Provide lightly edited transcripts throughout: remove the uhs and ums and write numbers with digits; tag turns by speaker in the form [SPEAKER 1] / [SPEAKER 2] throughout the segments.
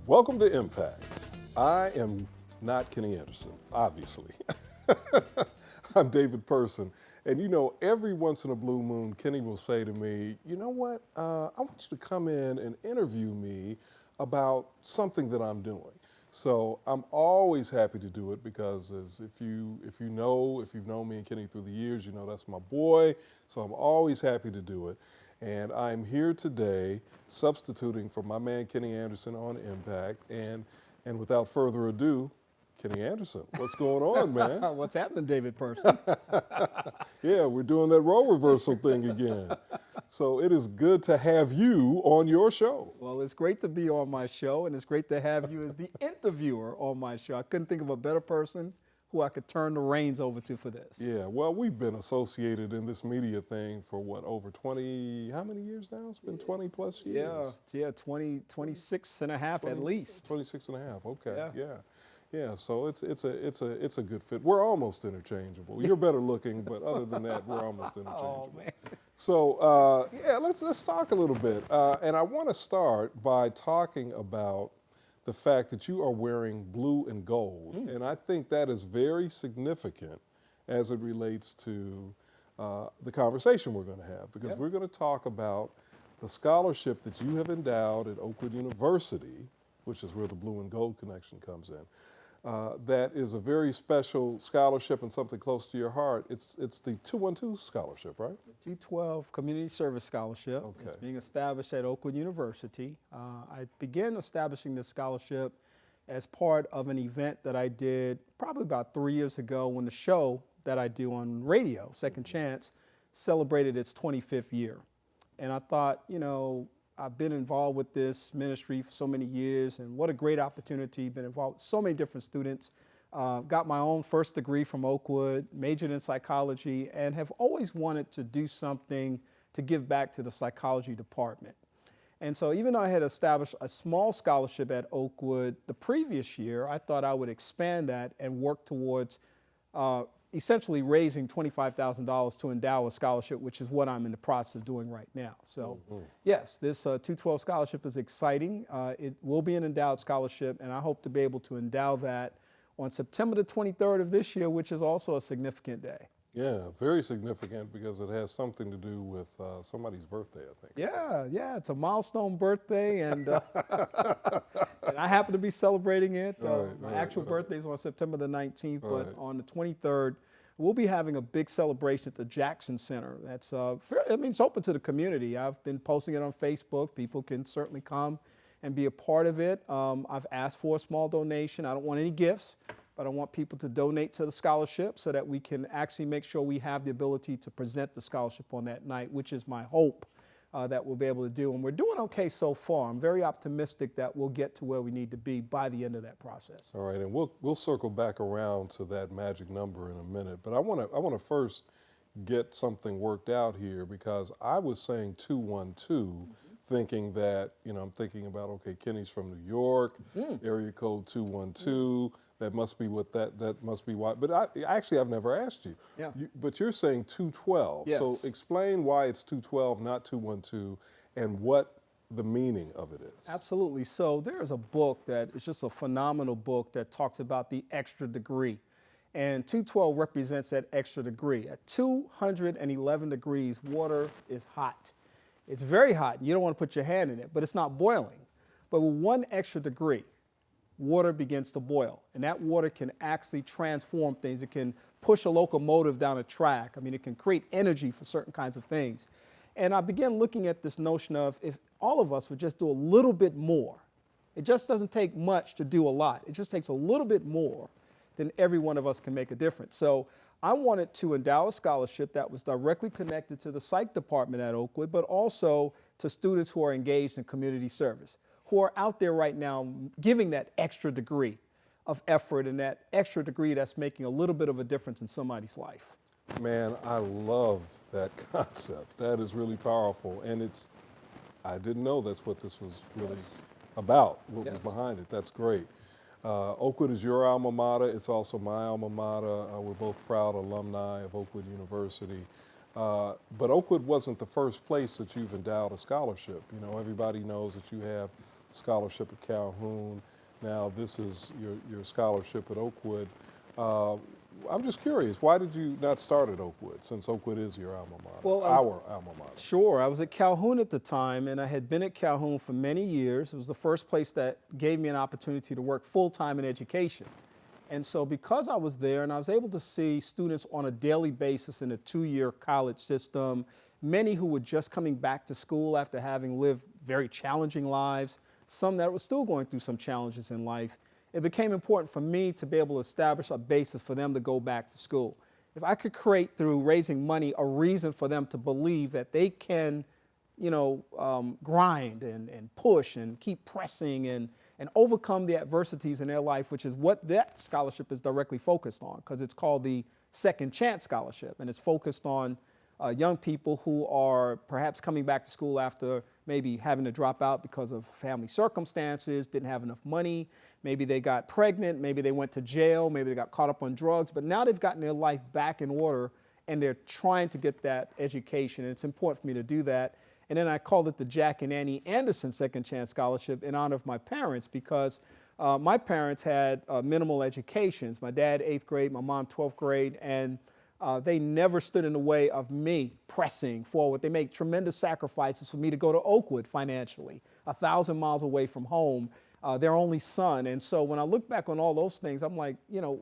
[SPEAKER 1] Welcome to Impact. I am not Kenny Anderson, obviously. I'm David Person. And you know, every once in a blue moon, Kenny will say to me, you know what, I want you to come in and interview me about something that I'm doing. So I'm always happy to do it because if you've known me and Kenny through the years, you know that's my boy. So I'm always happy to do it. And I'm here today substituting for my man Kenny Anderson on Impact. And without further ado, Kenny Anderson, what's going on, man?
[SPEAKER 2] What's happening, David Person?
[SPEAKER 1] Yeah, we're doing that role reversal thing again. So it is good to have you on your show.
[SPEAKER 2] Well, it's great to be on my show, and it's great to have you as the interviewer on my show. I couldn't think of a better person who I could turn the reins over to for this.
[SPEAKER 1] Yeah, well, we've been associated in this media thing for what, over 20, how many years now? It's been 20 plus years.
[SPEAKER 2] Yeah, 26 and a half
[SPEAKER 1] 20,
[SPEAKER 2] at least.
[SPEAKER 1] 26 and a half, okay,
[SPEAKER 2] Yeah.
[SPEAKER 1] Yeah, so it's a good fit. We're almost interchangeable. You're better looking, but other than that, we're almost interchangeable.
[SPEAKER 2] Oh, man.
[SPEAKER 1] So yeah, let's talk a little bit. And I want to start by talking about the fact that you are wearing blue and gold. And I think that is very significant as it relates to the conversation we're going to have, because we're going to talk about the scholarship that you have endowed at Oakwood University, which is where the blue and gold connection comes in. That is a very special scholarship and something close to your heart. It's the 212 scholarship, right?
[SPEAKER 2] The 212 Community Service Scholarship.
[SPEAKER 1] Okay.
[SPEAKER 2] It's being established at Oakwood University. I began establishing this scholarship as part of an event that I did probably about 3 years ago when the show that I do on radio, Second Chance, celebrated its 25th year. And I thought, you know, I've been involved with this ministry for so many years, and what a great opportunity, been involved with so many different students. Got my own first degree from Oakwood, majored in psychology, and have always wanted to do something to give back to the psychology department. And so even though I had established a small scholarship at Oakwood the previous year, I thought I would expand that and work towards essentially raising $25,000 to endow a scholarship, which is what I'm in the process of doing right now. So yes, this 212 scholarship is exciting. It will be an endowed scholarship, and I hope to be able to endow that on September the 23rd of this year, which is also a significant day.
[SPEAKER 1] Yeah, very significant because it has something to do with somebody's birthday, I think.
[SPEAKER 2] Yeah, it's a milestone birthday, and, and I happen to be celebrating it. My actual birthday is on September the 19th, but on the 23rd, we'll be having a big celebration at the Jackson Center. That's, it's open to the community. I've been posting it on Facebook. People can certainly come and be a part of it. I've asked for a small donation. I don't want any gifts, but I want people to donate to the scholarship so that we can actually make sure we have the ability to present the scholarship on that night, which is my hope that we'll be able to do. And we're doing okay so far. I'm very optimistic that we'll get to where we need to be by the end of that process.
[SPEAKER 1] All right, and we'll circle back around to that magic number in a minute. But I want to first get something worked out here, because I was saying 212. Thinking that, you know, I'm thinking about, okay, Kenny's from New York, area code 212. That must be what that must be why. But I've never asked you.
[SPEAKER 2] Yeah.
[SPEAKER 1] But you're saying 212.
[SPEAKER 2] Yes.
[SPEAKER 1] So explain why it's 212, not 212, and what the meaning of it is.
[SPEAKER 2] Absolutely. So there's a book that is just a phenomenal book that talks about the extra degree. And 212 represents that extra degree. At 211 degrees, water is hot. It's very hot. You don't want to put your hand in it, but it's not boiling. But with one extra degree, water begins to boil. And that water can actually transform things. It can push a locomotive down a track. I mean, it can create energy for certain kinds of things. And I began looking at this notion of if all of us would just do a little bit more. It just doesn't take much to do a lot. It just takes a little bit more, then every one of us can make a difference. So I wanted to endow a scholarship that was directly connected to the psych department at Oakwood, but also to students who are engaged in community service, who are out there right now giving that extra degree of effort and that extra degree that's making a little bit of a difference in somebody's life.
[SPEAKER 1] Man, I love that concept. That is really powerful. And I didn't know that's what this was really about, what was behind it. That's great. Oakwood is your alma mater. It's also my alma mater. We're both proud alumni of Oakwood University. But Oakwood wasn't the first place that you've endowed a scholarship. You know, everybody knows that you have a scholarship at Calhoun. Now this is your scholarship at Oakwood. I'm just curious, why did you not start at Oakwood, since Oakwood is your alma mater,
[SPEAKER 2] Well,
[SPEAKER 1] our alma mater?
[SPEAKER 2] Sure, I was at Calhoun at the time, and I had been at Calhoun for many years. It was the first place that gave me an opportunity to work full-time in education. And so because I was there and I was able to see students on a daily basis in a 2-year college system, many who were just coming back to school after having lived very challenging lives, some that were still going through some challenges in life, it became important for me to be able to establish a basis for them to go back to school. If I could create, through raising money, a reason for them to believe that they can, grind and push and keep pressing and overcome the adversities in their life, which is what that scholarship is directly focused on, because it's called the Second Chance Scholarship, and it's focused on young people who are perhaps coming back to school after maybe having to drop out because of family circumstances, didn't have enough money, maybe they got pregnant, maybe they went to jail, maybe they got caught up on drugs, but now they've gotten their life back in order and they're trying to get that education, and it's important for me to do that. And then I called it the Jack and Annie Anderson Second Chance Scholarship in honor of my parents, because my parents had minimal educations. My dad, 8th grade, my mom, 12th grade, and they never stood in the way of me pressing forward. They made tremendous sacrifices for me to go to Oakwood financially, 1,000 miles away from home, their only son. And so when I look back on all those things, I'm like, the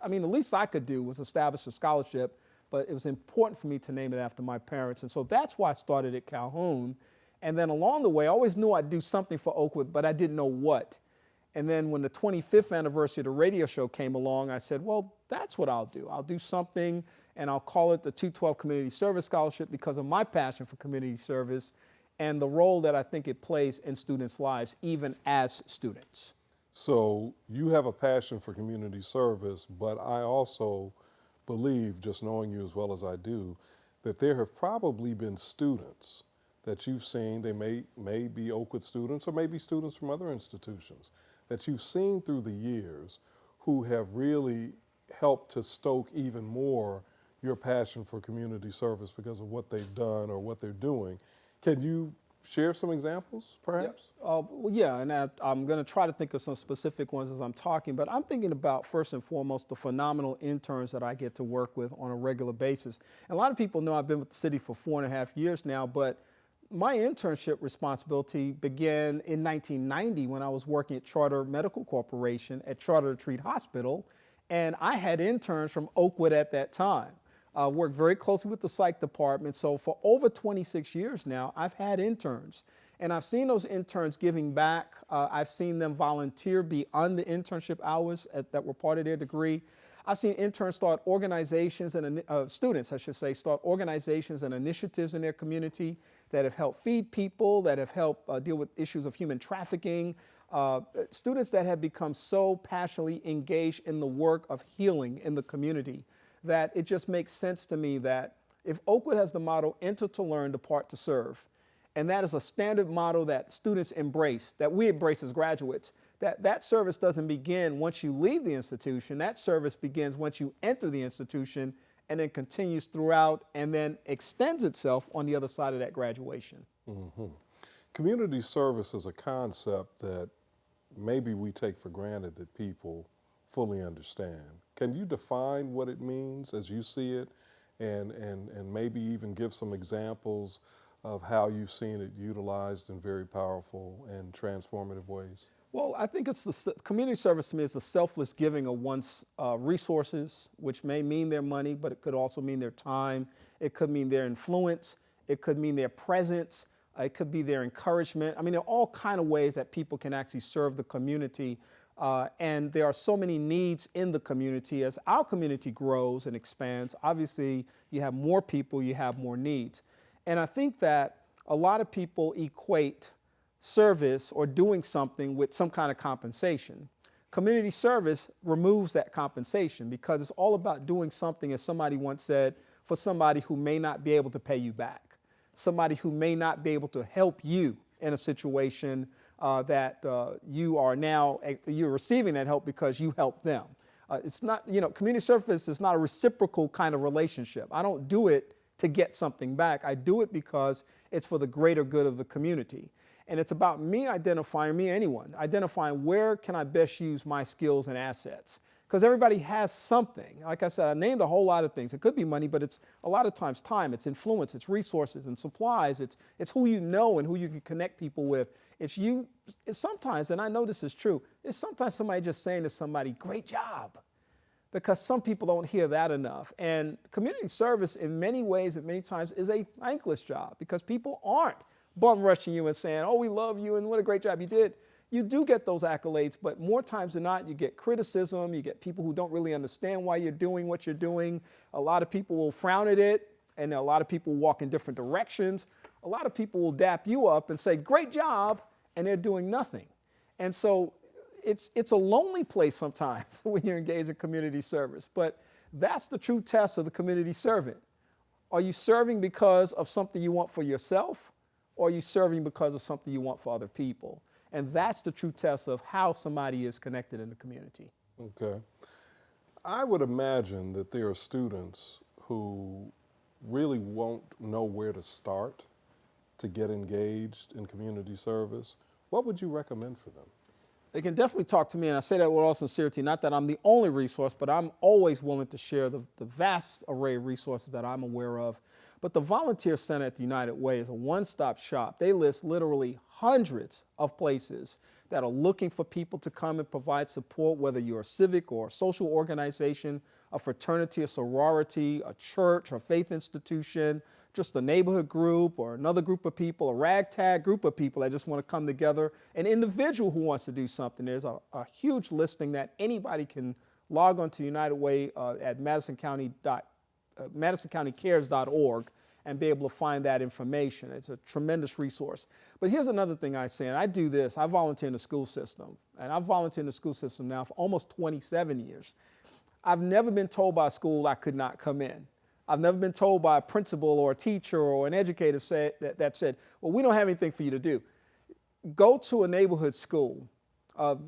[SPEAKER 2] least I could do was establish a scholarship, but it was important for me to name it after my parents. And so that's why I started at Calhoun. And then along the way, I always knew I'd do something for Oakwood, but I didn't know what. And then when the 25th anniversary of the radio show came along, I said, well, that's what I'll do. I'll do something, and I'll call it the 212 Community Service Scholarship because of my passion for community service and the role that I think it plays in students' lives, even as students.
[SPEAKER 1] So you have a passion for community service, but I also believe, just knowing you as well as I do, that there have probably been students that you've seen, they may be Oakwood students or maybe students from other institutions, that you've seen through the years who have really helped to stoke even more your passion for community service because of what they've done or what they're doing. Can you share some examples, perhaps?
[SPEAKER 2] And I'm going to try to think of some specific ones as I'm talking, but I'm thinking about, first and foremost, the phenomenal interns that I get to work with on a regular basis. And a lot of people know I've been with the city for 4.5 years now, but my internship responsibility began in 1990 when I was working at Charter Medical Corporation at Charter Retreat Hospital, and I had interns from Oakwood at that time. Worked very closely with the psych department, so for over 26 years now, I've had interns. And I've seen those interns giving back. I've seen them volunteer beyond the internship hours that were part of their degree. I've seen interns start organizations and students, I should say, start organizations and initiatives in their community that have helped feed people, that have helped deal with issues of human trafficking. Students that have become so passionately engaged in the work of healing in the community that it just makes sense to me that if Oakwood has the motto, enter to learn, depart to serve, and that is a standard motto that students embrace, that we embrace as graduates, that service doesn't begin once you leave the institution. That service begins once you enter the institution and then continues throughout and then extends itself on the other side of that graduation.
[SPEAKER 1] Mm-hmm. Community service is a concept that maybe we take for granted that people fully understand. Can you define what it means as you see it and maybe even give some examples of how you've seen it utilized in very powerful and transformative ways?
[SPEAKER 2] Well, I think community service to me is the selfless giving of one's resources, which may mean their money, but it could also mean their time. It could mean their influence. It could mean their presence. It could be their encouragement. I mean, there are all kinds of ways that people can actually serve the community. And there are so many needs in the community. As our community grows and expands, obviously you have more people, you have more needs. And I think that a lot of people equate service or doing something with some kind of compensation. Community service removes that compensation because it's all about doing something, as somebody once said, for somebody who may not be able to pay you back, somebody who may not be able to help you in a situation that you're receiving that help because you helped them. It's not, community service is not a reciprocal kind of relationship. I don't do it to get something back. I do it because it's for the greater good of the community. And it's about identifying where can I best use my skills and assets. Because everybody has something. Like I said, I named a whole lot of things. It could be money, but it's a lot of times time, it's influence, it's resources and supplies, it's who you know and who you can connect people with. It's sometimes, and I know this is true, it's sometimes somebody just saying to somebody, great job. Because some people don't hear that enough. And community service in many ways, at many times, is a thankless job because people aren't bum rushing you and saying, oh, we love you and what a great job you did. You do get those accolades, but more times than not, you get criticism, you get people who don't really understand why you're doing what you're doing. A lot of people will frown at it, and a lot of people walk in different directions. A lot of people will dap you up and say, great job, and they're doing nothing. And so it's a lonely place sometimes when you're engaged in community service, but that's the true test of the community servant. Are you serving because of something you want for yourself, or are you serving because of something you want for other people? And that's the true test of how somebody is connected in the community.
[SPEAKER 1] Okay. I would imagine that there are students who really won't know where to start to get engaged in community service. What would you recommend for them?
[SPEAKER 2] They can definitely talk to me, and I say that with all sincerity, not that I'm the only resource, but I'm always willing to share the vast array of resources that I'm aware of. But the Volunteer Center at the United Way is a one-stop shop. They list literally hundreds of places that are looking for people to come and provide support, whether you're a civic or a social organization, a fraternity, a sorority, a church, or faith institution, just a neighborhood group or another group of people, a ragtag group of people that just want to come together, an individual who wants to do something. There's a huge listing that anybody can log on to United Way at MadisonCountyCares.org and be able to find that information. It's a tremendous resource. But here's another thing I say, and I do this. I volunteer in the school system, and I've volunteered in the school system now for almost 27 years. I've never been told by a school I could not come in. I've never been told by a principal or a teacher or an educator that said, well, we don't have anything for you to do. Go to a neighborhood school.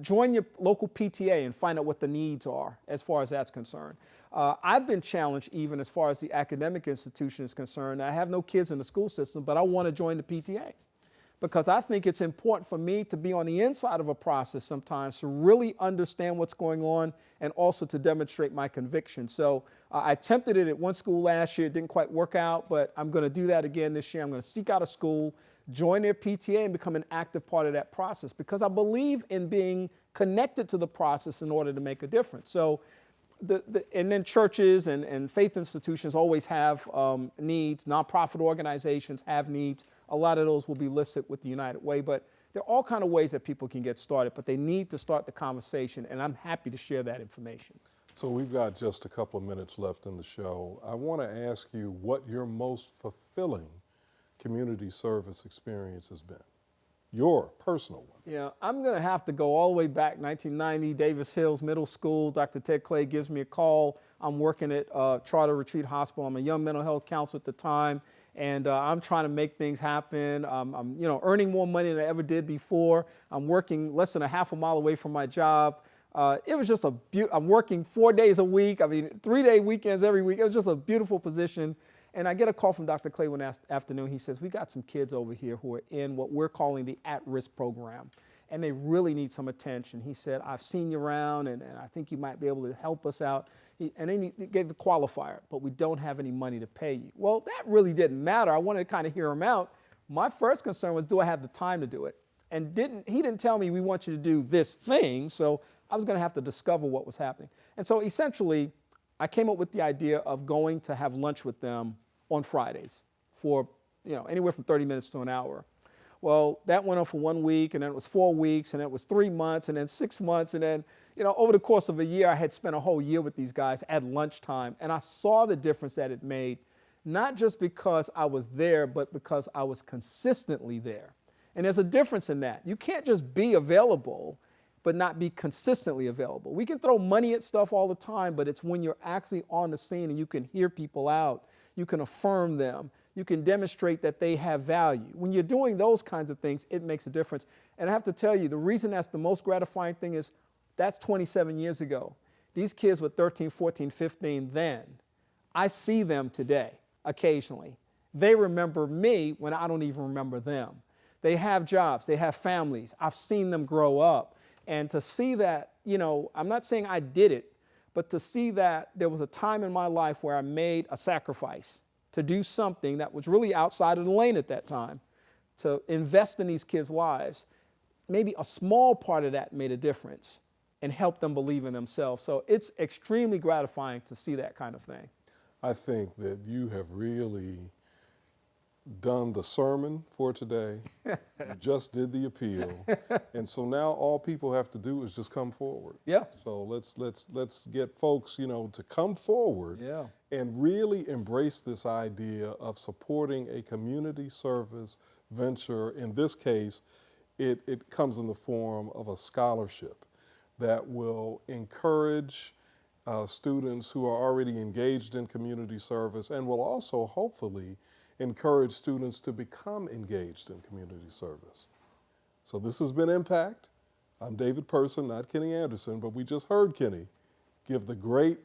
[SPEAKER 2] Join your local PTA and find out what the needs are as far as that's concerned. I've been challenged even as far as the academic institution is concerned. I have no kids in the school system, but I want to join the PTA because I think it's important for me to be on the inside of a process sometimes to really understand what's going on and also to demonstrate my conviction. So I attempted it at one school last year. It didn't quite work out, but I'm going to do that again this year. I'm going to seek out a school, join their PTA, and become an active part of that process because I believe in being connected to the process in order to make a difference. So and then churches and faith institutions always have needs. Nonprofit organizations have needs. A lot of those will be listed with the United Way, but there are all kinds of ways that people can get started, but they need to start the conversation, and I'm happy to share that information.
[SPEAKER 1] So we've got just a couple of minutes left in the show. I want to ask you what your most fulfilling community service experience has been. Your personal one.
[SPEAKER 2] Yeah, I'm going to have to go all the way back, 1990, Davis Hills Middle School. Dr. Ted Clay gives me a call. I'm working at Charter Retreat Hospital. I'm a young mental health counselor at the time, and I'm trying to make things happen. I'm earning more money than I ever did before. I'm working less than a half a mile away from my job. It was just I'm working 4 days a week. 3-day weekends every week. It was just a beautiful position. And I get a call from Dr. Clay one afternoon. He says, we got some kids over here who are in what we're calling the at-risk program, and they really need some attention. He said, I've seen you around, and I think you might be able to help us out. And then he gave the qualifier, but we don't have any money to pay you. Well, that really didn't matter. I wanted to kind of hear him out. My first concern was, do I have the time to do it? And he didn't tell me, we want you to do this thing, so I was going to have to discover what was happening. And so essentially, I came up with the idea of going to have lunch with them on Fridays for anywhere from 30 minutes to an hour. Well, that went on for 1 week, and then it was 4 weeks, and then it was 3 months, and then 6 months, and then over the course of a year, I had spent a whole year with these guys at lunchtime, and I saw the difference that it made, not just because I was there, but because I was consistently there. And there's a difference in that. You can't just be available but not be consistently available. We can throw money at stuff all the time, but it's when you're actually on the scene and you can hear people out, You can affirm them. You can demonstrate that they have value. When you're doing those kinds of things, it makes a difference. And I have to tell you, the reason that's the most gratifying thing is that's 27 years ago. These kids were 13, 14, 15 then. I see them today, occasionally. They remember me when I don't even remember them. They have jobs, they have families. I've seen them grow up. And to see that, I'm not saying I did it, but to see that there was a time in my life where I made a sacrifice to do something that was really outside of the lane at that time, to invest in these kids' lives, maybe a small part of that made a difference and helped them believe in themselves. So it's extremely gratifying to see that kind of thing.
[SPEAKER 1] I think that you have really done the sermon for today. You just did the appeal. And so now all people have to do is just come forward.
[SPEAKER 2] Yeah.
[SPEAKER 1] So let's get folks, to come forward and really embrace this idea of supporting a community service venture. In this case, it comes in the form of a scholarship that will encourage students who are already engaged in community service and will also hopefully encourage students to become engaged in community service. So this has been Impact. I'm David Person, not Kenny Anderson, but we just heard Kenny give the great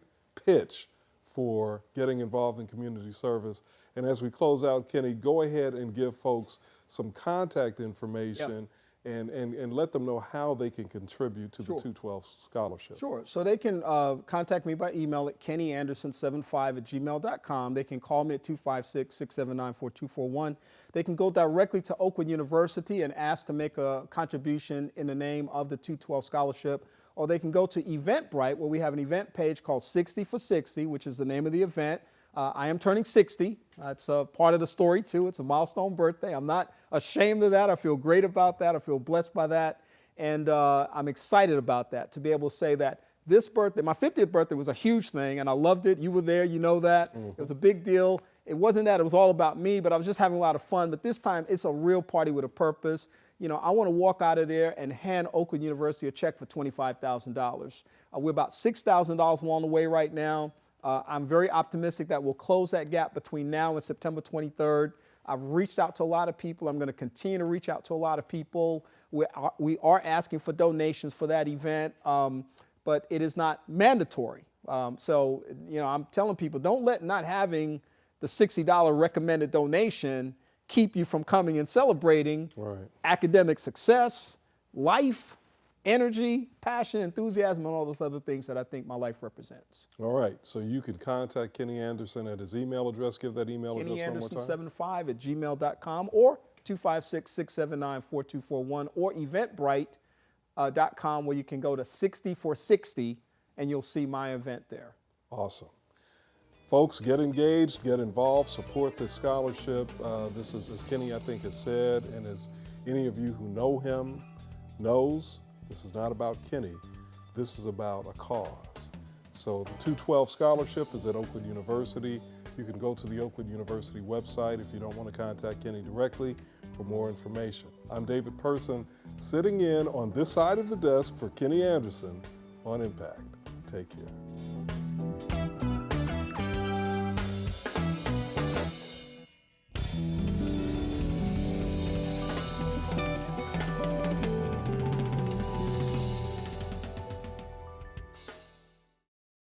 [SPEAKER 1] pitch for getting involved in community service. And as we close out, Kenny, go ahead and give folks some contact information and let them know how they can contribute to the 212 Scholarship.
[SPEAKER 2] Sure. So they can contact me by email at kennyanderson75@gmail.com. They can call me at 256-679-4241. They can go directly to Oakwood University and ask to make a contribution in the name of the 212 Scholarship. Or they can go to Eventbrite, where we have an event page called 60 for 60, which is the name of the event. I am turning 60. It's a part of the story, too. It's a milestone birthday. I'm not ashamed of that. I feel great about that. I feel blessed by that. And I'm excited about that, to be able to say that this birthday, my 50th birthday, was a huge thing, and I loved it. You were there. You know that. It was a big deal. It wasn't that it was all about me, but I was just having a lot of fun. But this time, it's a real party with a purpose. I want to walk out of there and hand Oakwood University a check for $25,000. We're about $6,000 along the way right now. I'm very optimistic that we'll close that gap between now and September 23rd. I've reached out to a lot of people. I'm going to continue to reach out to a lot of people. We are asking for donations for that event, but it is not mandatory. So, I'm telling people, don't let not having the $60 recommended donation keep you from coming and celebrating academic success, life, energy, passion, enthusiasm, and all those other things that I think my life represents.
[SPEAKER 1] All right. So you can contact Kenny Anderson at his email address. Give that email address one more time.
[SPEAKER 2] KennyAnderson75@gmail.com or 256-679-4241 or Eventbrite.com, where you can go to 60 for 60 and you'll see my event there.
[SPEAKER 1] Awesome. Folks, get engaged, get involved, support this scholarship. This is, as Kenny, I think, has said, and as any of you who know him knows, this is not about Kenny. This is about a cause. So the 212 Scholarship is at Oakwood University. You can go to the Oakwood University website if you don't want to contact Kenny directly for more information. I'm David Person, sitting in on this side of the desk for Kenny Anderson on Impact. Take care.